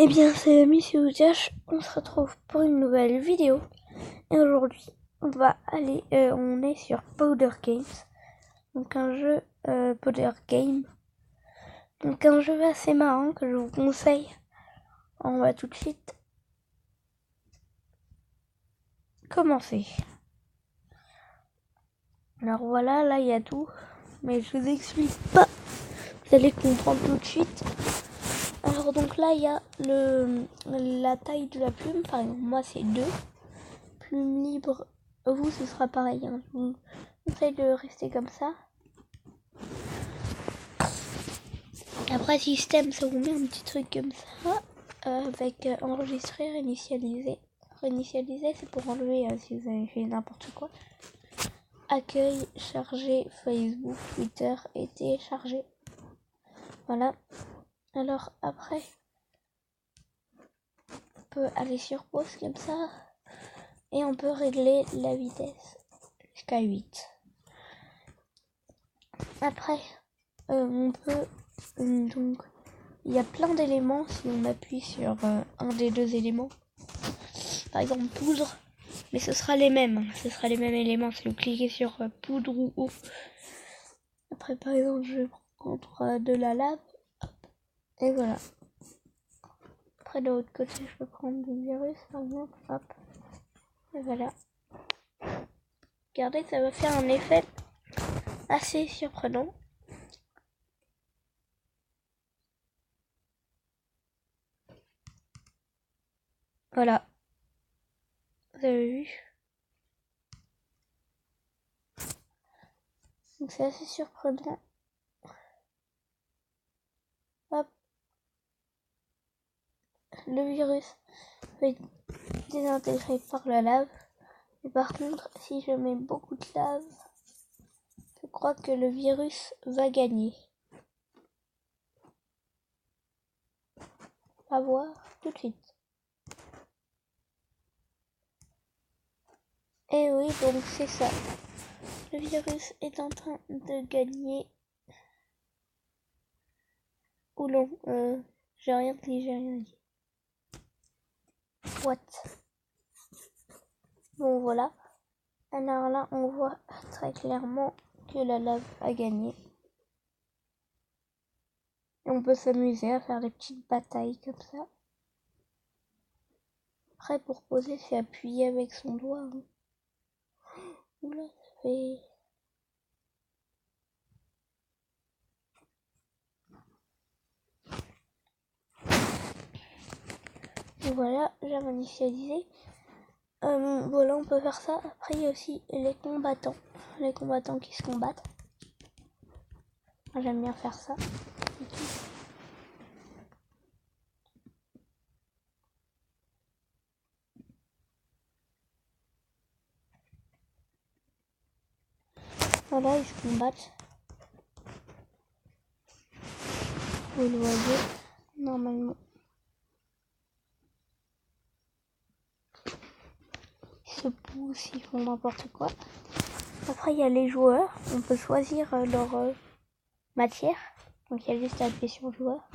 Eh bien, c'est Miss Oudiash, on se retrouve pour une nouvelle vidéo. Et aujourd'hui, on va aller, on est sur Powder Games, donc un jeu Powder Game, donc un jeu assez marrant que je vous conseille. On va tout de suite commencer. Alors voilà, là il y a tout, mais je vous explique pas. Vous allez comprendre tout de suite. Alors donc là il y a la taille de la plume. Par exemple, moi c'est 2. Plume libre, vous ce sera pareil. Hein. Je vous conseille de rester comme ça. Après système, ça vous met un petit truc comme ça avec enregistrer, réinitialiser. Réinitialiser, c'est pour enlever si vous avez fait n'importe quoi. Accueil, charger, Facebook, Twitter et télécharger. Voilà. Alors après, on peut aller sur pause comme ça et on peut régler la vitesse jusqu'à 8. Après, on peut donc il y a plein d'éléments si on appuie sur un des deux éléments. Par exemple poudre, mais ce sera les mêmes. Ce sera les mêmes éléments si vous cliquez sur poudre ou eau. Après par exemple je prends de la lave. Hop, et voilà. Après de l'autre côté je peux prendre du virus par exemple. Hop. Et voilà. Regardez, ça va faire un effet assez surprenant. Voilà. Vous avez vu? Donc c'est assez surprenant. Hop. Le virus va être désintégré par la lave. Et par contre, si je mets beaucoup de lave, je crois que le virus va gagner. On va voir tout de suite. Et oui, donc c'est ça. Le virus est en train de gagner. Ou non, j'ai rien dit. What? Bon, voilà. Alors là, on voit très clairement que la lave a gagné. Et on peut s'amuser à faire des petites batailles comme ça. Après, pour poser, c'est appuyer avec son doigt. Hein. Oula, ça fait... Et voilà, j'ai initialisé. Voilà, on peut faire ça. Après, il y a aussi les combattants. Les combattants qui se combattent. Moi, j'aime bien faire ça. Voilà, ils se combattent. Vous le voyez, normalement. Ils se poussent, ils font n'importe quoi. Après, il y a les joueurs. On peut choisir leur matière. Donc, il y a juste à appuyer sur joueur.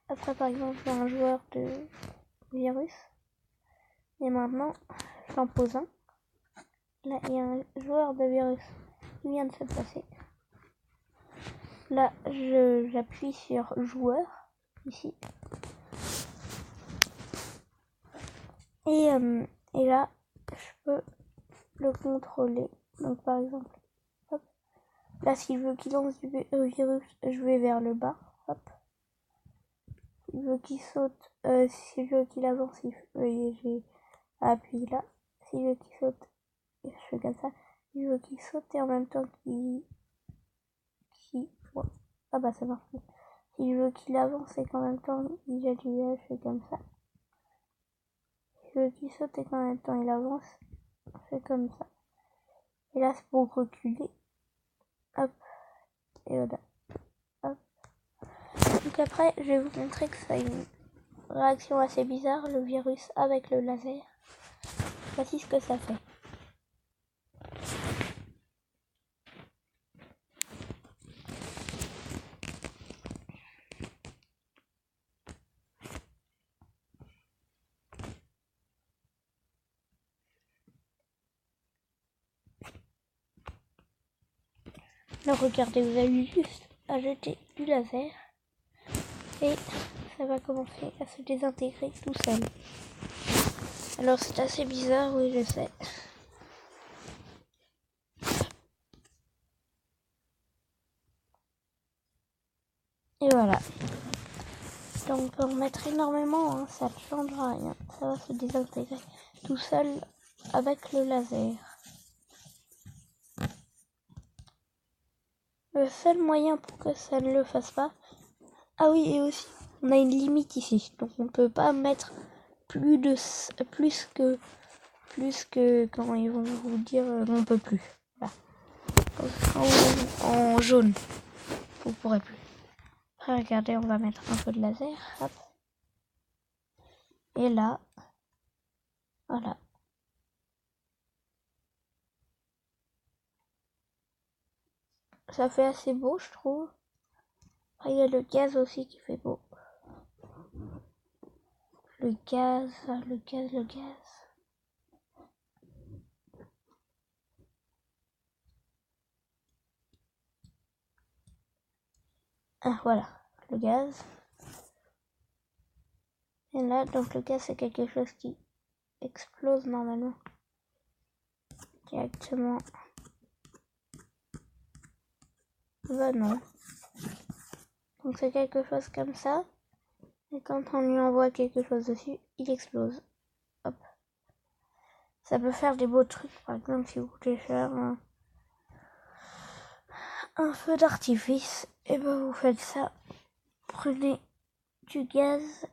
Après, par exemple, il y a un joueur de virus. Et maintenant, j'en pose un. Là, il y a un joueur de virus qui vient de se placer. Là, j'appuie sur joueur, ici. Et là, je peux le contrôler. Donc, par exemple, hop. Là, si je veux qu'il lance du virus, je vais vers le bas. Hop. Si je veux qu'il saute, si je veux qu'il avance, voyez, j'ai appuyé là. Si je veux qu'il saute, je fais comme ça. Si je veux qu'il saute et en même temps qu'il... Ouais. Ah bah ça marche. Si je veux qu'il avance et qu'en même temps il jette du virus, je fais comme ça. Si je veux qu'il saute et qu'en même temps il avance, je fais comme ça. Et là c'est pour reculer. Hop. Et voilà. Hop. Donc après, je vais vous montrer que ça a une réaction assez bizarre, le virus avec le laser. Voici ce que ça fait. Alors regardez, vous avez juste à jeter du laser et ça va commencer à se désintégrer tout seul. Alors c'est assez bizarre, oui je sais. Et voilà. Donc on peut en mettre énormément, hein, ça ne changera rien. Ça va se désintégrer tout seul avec le laser. Le seul moyen pour que ça ne le fasse pas... Ah oui, et aussi, on a une limite ici. Donc on ne peut pas mettre plus que quand ils vont vous dire on peut plus. Voilà. En jaune, vous ne pourrez plus. Après, regardez, on va mettre un peu de laser. Hop. Et là, voilà. Ça fait assez beau, je trouve. Après, il y a le gaz aussi qui fait beau. Le gaz. Ah, voilà, le gaz. Et là, donc le gaz, c'est quelque chose qui explose normalement. Directement. Bah non. Donc c'est quelque chose comme ça. Et quand on lui envoie quelque chose dessus, il explose. Hop. Ça peut faire des beaux trucs. Par exemple, si vous voulez faire un feu d'artifice, et ben vous faites ça. Prenez du gaz.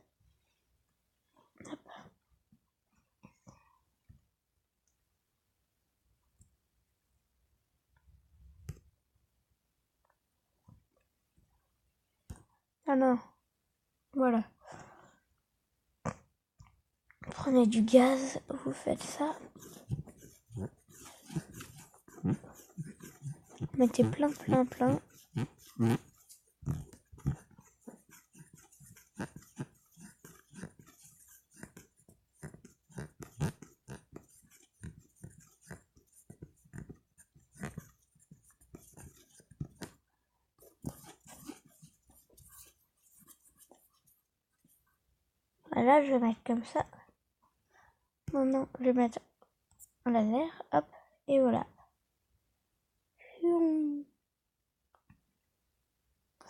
Hop. Ah non. Voilà. Prenez du gaz, vous faites ça. Mettez plein. Voilà, je vais mettre comme ça. Maintenant, je vais mettre un laser. Hop. Et voilà.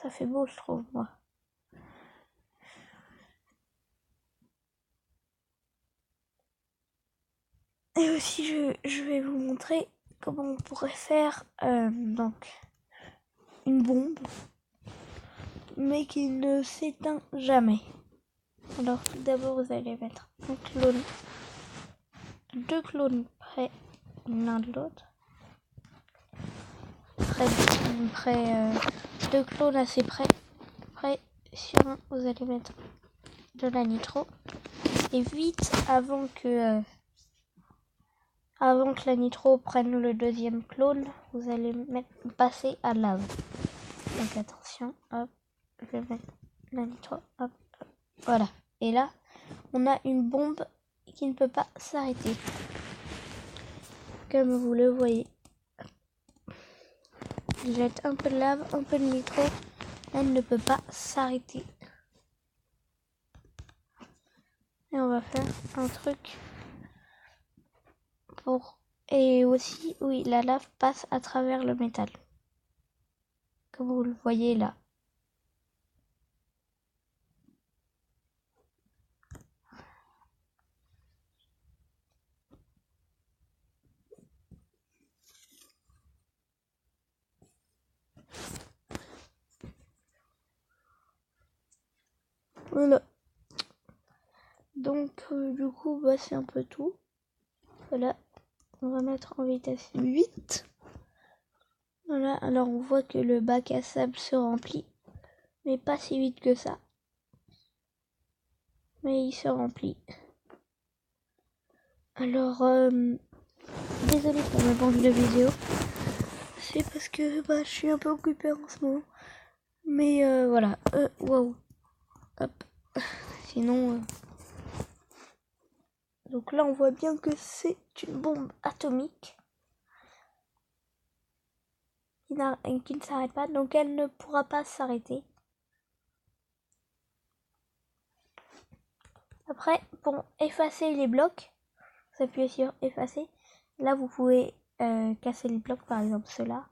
Ça fait beau, je trouve, moi. Et aussi, je vais vous montrer comment on pourrait faire donc une bombe, mais qui ne s'éteint jamais. Alors, tout d'abord, vous allez mettre un clone, 2 clones près l'un de l'autre. Près 2 clones assez près. Après, sur un, vous allez mettre de la nitro. Et vite, avant que la nitro prenne le deuxième clone, vous allez passer à lave. Donc attention, hop, je vais mettre la nitro, hop, voilà. Et là, on a une bombe qui ne peut pas s'arrêter. Comme vous le voyez. Je jette un peu de lave, un peu de nitro. Elle ne peut pas s'arrêter. Et on va faire un truc pour... Et aussi, oui, la lave passe à travers le métal. Comme vous le voyez là. Voilà. Donc, du coup, bah, c'est un peu tout. Voilà. On va mettre en vitesse 8. Voilà. Alors, on voit que le bac à sable se remplit. Mais pas si vite que ça. Mais il se remplit. Alors, désolé pour ma banque de vidéo. C'est parce que je suis un peu occupée en ce moment. Mais voilà. Waouh. Hop. Sinon... Donc là, on voit bien que c'est une bombe atomique. qui ne s'arrête pas, donc elle ne pourra pas s'arrêter. Après, pour effacer les blocs, vous appuyez sur effacer. Là, vous pouvez casser les blocs, par exemple ceux-là.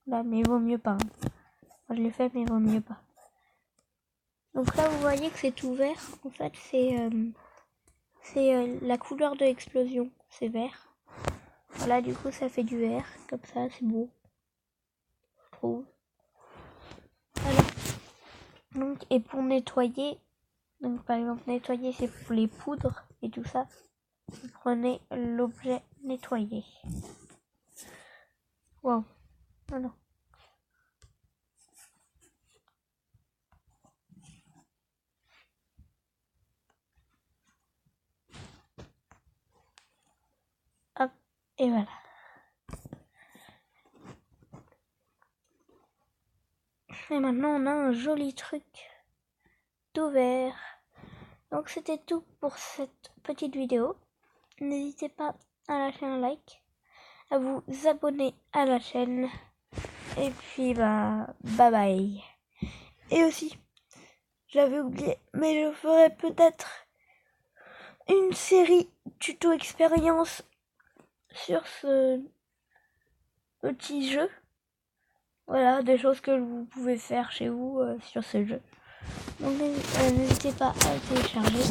Là, mais il vaut mieux pas. Hein. Moi, je l'ai fait, mais il vaut mieux pas. Donc là, vous voyez que c'est tout vert. En fait, c'est la couleur de l'explosion. C'est vert. Voilà, du coup, ça fait du vert. Comme ça, c'est beau. Je trouve. Voilà. Donc, et pour nettoyer, donc par exemple, nettoyer, c'est pour les poudres et tout ça. Vous prenez l'objet nettoyer. Wow. Voilà. Hop, et voilà. Et maintenant, on a un joli truc tout vert. Donc, c'était tout pour cette petite vidéo. N'hésitez pas à lâcher un like, à vous abonner à la chaîne. Et puis, bye bye. Et aussi, j'avais oublié, mais je ferai peut-être une série tuto expérience sur ce petit jeu. Voilà, des choses que vous pouvez faire chez vous sur ce jeu. Donc n'hésitez pas à le télécharger,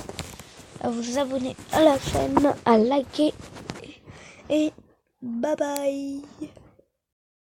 à vous abonner à la chaîne, à liker et bye bye.